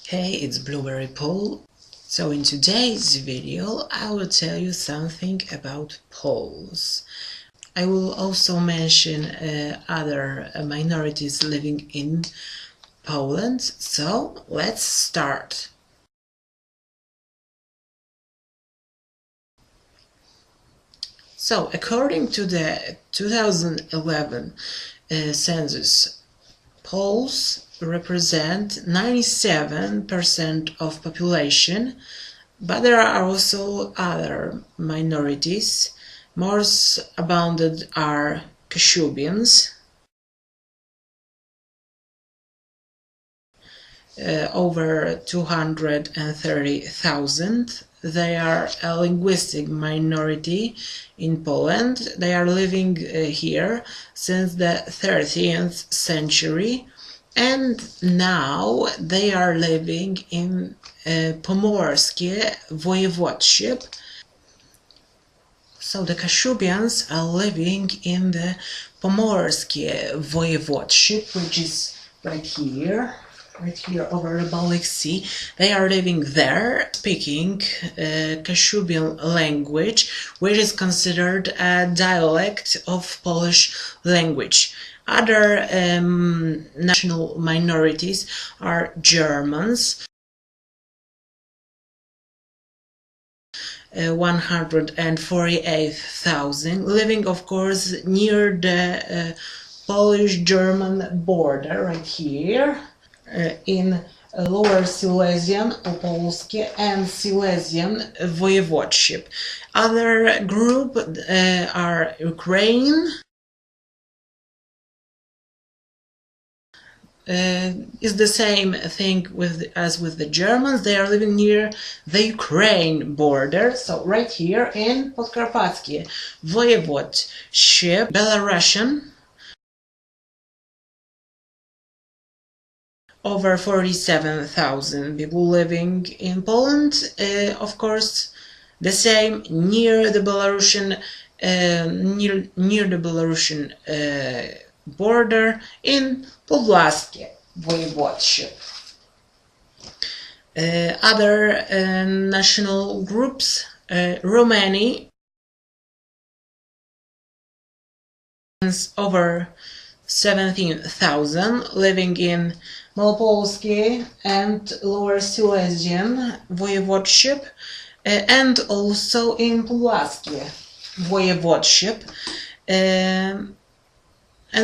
Hey, it's Blueberry Paul. So in today's video I will tell you something about Poles. I will also mention other minorities living in Poland. So let's start. So according to the 2011 census, Poles represent 97% of population, but there are also other minorities. Most abundant are Kashubians, over 230,000. They are a linguistic minority in Poland. They are living here since the 13th century, and now they are living in Pomorskie Voivodeship. So the Kashubians are living in the Pomorskie Voivodeship, which is right here over the Baltic Sea. They are living there, speaking Kashubian language, which is considered a dialect of Polish language. Other national minorities are Germans, 148,000, living of course near the Polish-German border right here. In Lower Silesian Opolskie and Silesian Voivodeship. Other group are Ukraine, is the same thing as with the Germans. They are living near the Ukraine border, so right here in Podkarpackie Voivodeship. Belarusian, over 47,000 people living in Poland. Of course, the same near the Belarusian border in Podlaskie Voivodeship. Other national groups: Romani, over 17,000, living in Małopolskie and Lower Silesian Voivodeship, and also in Podlaskie Voivodeship, and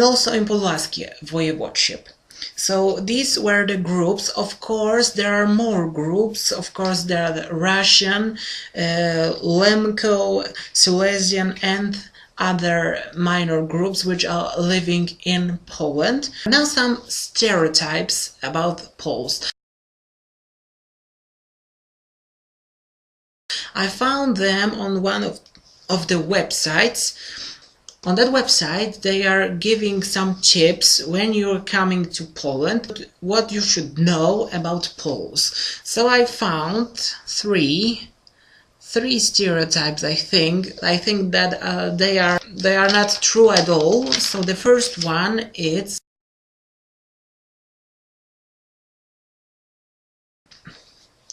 also in Podlaskie Voivodeship. So these were the groups. Of course, there are more groups. Of course, there are the Russian, Lemko, Silesian, and other minor groups which are living in Poland. Now some stereotypes about Poles. I found them on one of the websites. On that website they are giving some tips when you're coming to Poland, what you should know about Poles. So I found three stereotypes. I think that they are not true at all. So the first one is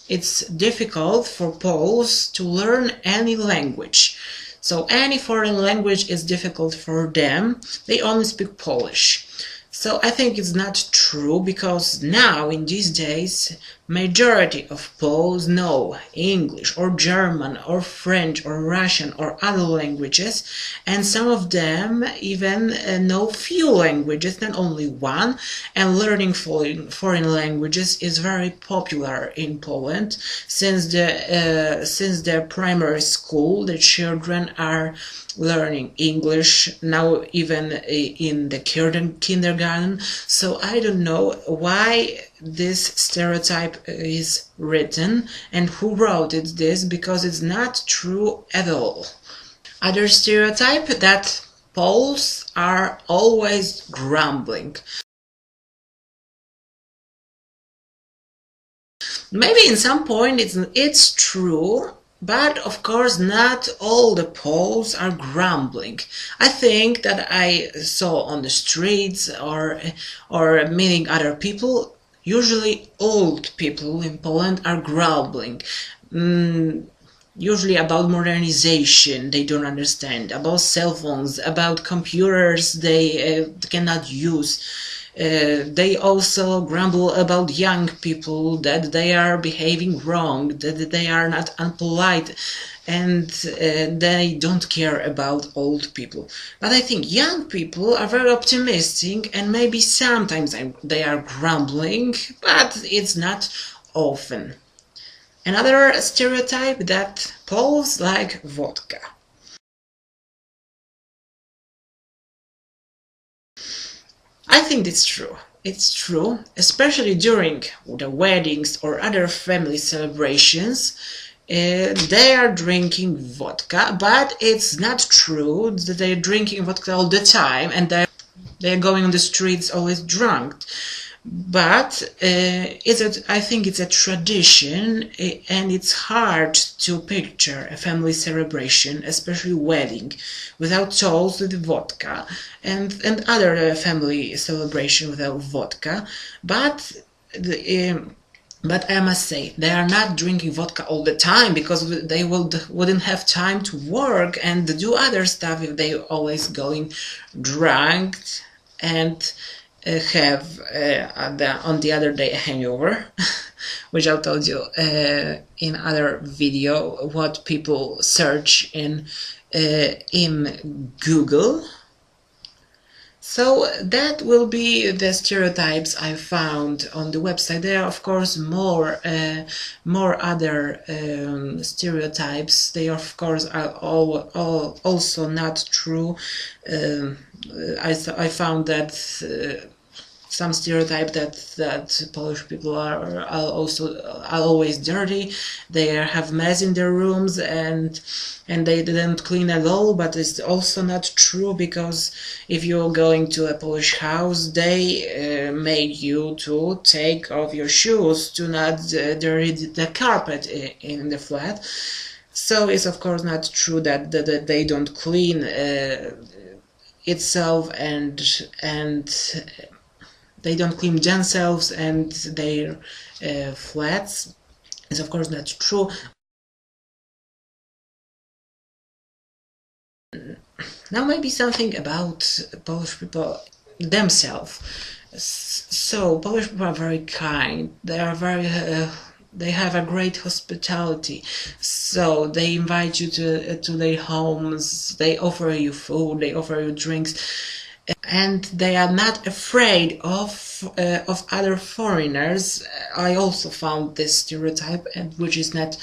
it's difficult for Poles to learn any language. So any foreign language is difficult for them. They only speak Polish. So I think it's not true, because now in these days majority of Poles know English or German or French or Russian or other languages, and some of them even know few languages, not only one, and learning foreign languages is very popular in Poland. Since the primary school, the children are learning English, now even in the kindergarten. So I don't know why this stereotype is written and who wrote this, because it's not true at all. Other stereotype, that Poles are always grumbling. Maybe in some point it's true, but of course not all the Poles are grumbling. I think that I saw on the streets or meeting other people, Usually old people in Poland are grumbling. Usually about modernization they don't understand, about cell phones, about computers they cannot use. They also grumble about young people, that they are behaving wrong, that they are not unpolite, and they don't care about old people. But I think young people are very optimistic, and maybe sometimes they are grumbling, but it's not often. Another stereotype, that Poles like vodka. I think it's true. It's true, especially during the weddings or other family celebrations. They are drinking vodka, but it's not true that they're drinking vodka all the time and they're going on the streets always drunk. But I think it's a tradition, and it's hard to picture a family celebration, especially wedding, without toast with vodka, and other family celebration without vodka. But but I must say, they are not drinking vodka all the time, because they wouldn't have time to work and do other stuff if they always going drunk and have on the other day a hangover, which I told you in other video what people search in Google. So that will be the stereotypes I found on the website. There are of course more other stereotypes. They of course are all also not true. I found that some stereotype that Polish people are always dirty. They have mess in their rooms and they didn't clean at all. But it's also not true, because if you're going to a Polish house, they made you to take off your shoes to not dirty the carpet in the flat. So it's of course not true that they don't clean itself and they don't clean themselves and their flats. It's of course not true. Now maybe something about Polish people themselves. So Polish people are very kind. They are very they have a great hospitality, so they invite you to their homes, they offer you food, they offer you drinks, and they are not afraid of other foreigners. I also found this stereotype, and which is not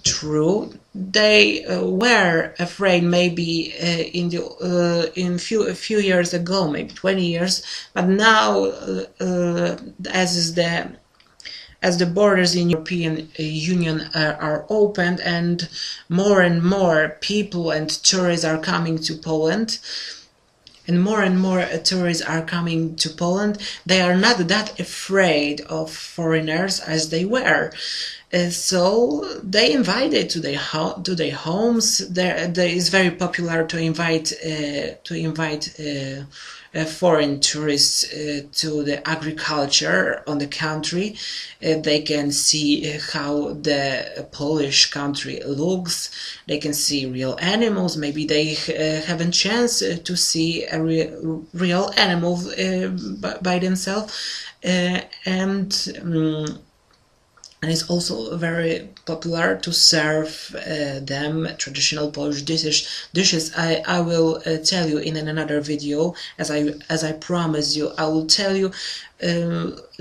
true. They were afraid maybe in a few years ago, maybe 20 years, but now as the borders in European Union are opened and more people and tourists are coming to Poland, more tourists are coming to Poland, they are not that afraid of foreigners as they were. So they invited to their homes. There is very popular to invite foreign tourists to the agriculture on the country. They can see how the Polish country looks. They can see real animals. Maybe they have a chance to see a real animal by themselves. And it's also very popular to serve them traditional Polish dishes. I will tell you in another video, as I promised you. I will tell you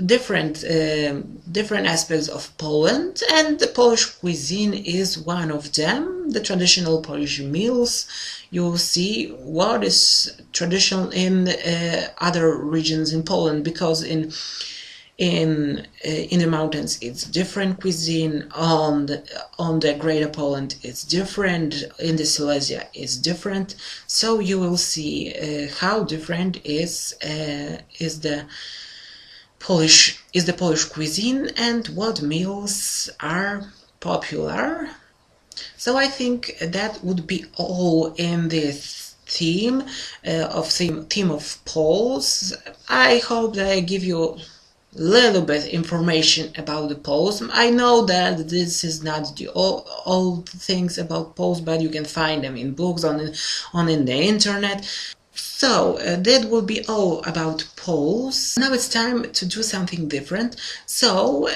different aspects of Poland, and the Polish cuisine is one of them. The traditional Polish meals. You will see what is traditional in other regions in Poland, because in the mountains it's different cuisine, on the Greater Poland it's different, in the Silesia it's different. So you will see how different is the Polish cuisine and what meals are popular. So I think that would be all in this theme of Poles. I hope that I give you little bit information about the polls. I know that this is not the all things about polls, but you can find them in books on in the internet. So that will be all about polls. Now it's time to do something different. So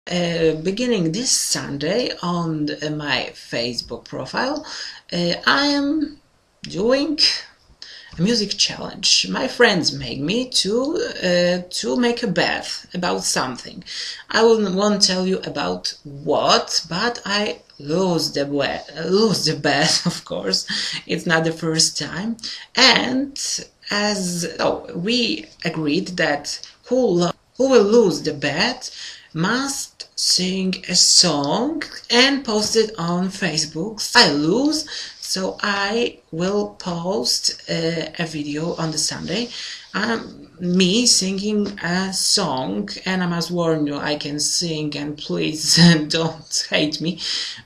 beginning this Sunday on my Facebook profile, I am doing a music challenge. My friends make me to make a bet about something. I won't tell you about what, but I lose the bet. Of course, it's not the first time. And we agreed that who will lose the bet must sing a song and post it on Facebook. I lose, so I will post a video on the Sunday, me singing a song, and I must warn you, I can sing, and please don't hate me,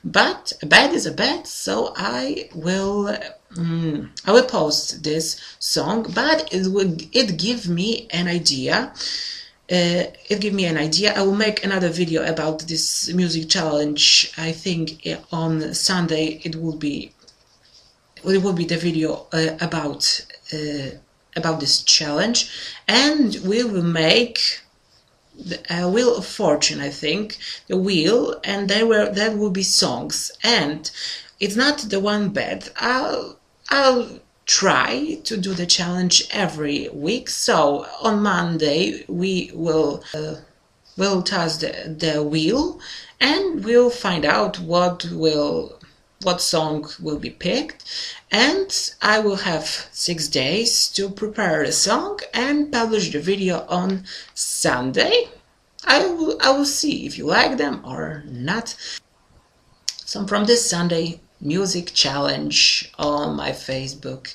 but a bet is a bet, so I will post this song, but it give me an idea. I will make another video about this music challenge. I think on Sunday it will be the video about this challenge, and we will make a wheel of fortune. I think the wheel, and there will be songs, and it's not the one bet. I'll try to do the challenge every week. So on Monday we will toss the wheel, and we'll find out what song will be picked, and I will have 6 days to prepare the song and publish the video on Sunday. I will see if you like them or not. So from this Sunday, music challenge on my Facebook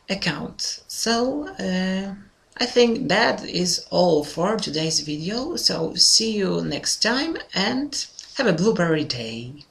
account. So I think that is all for today's video. So see you next time, and have a blueberry day.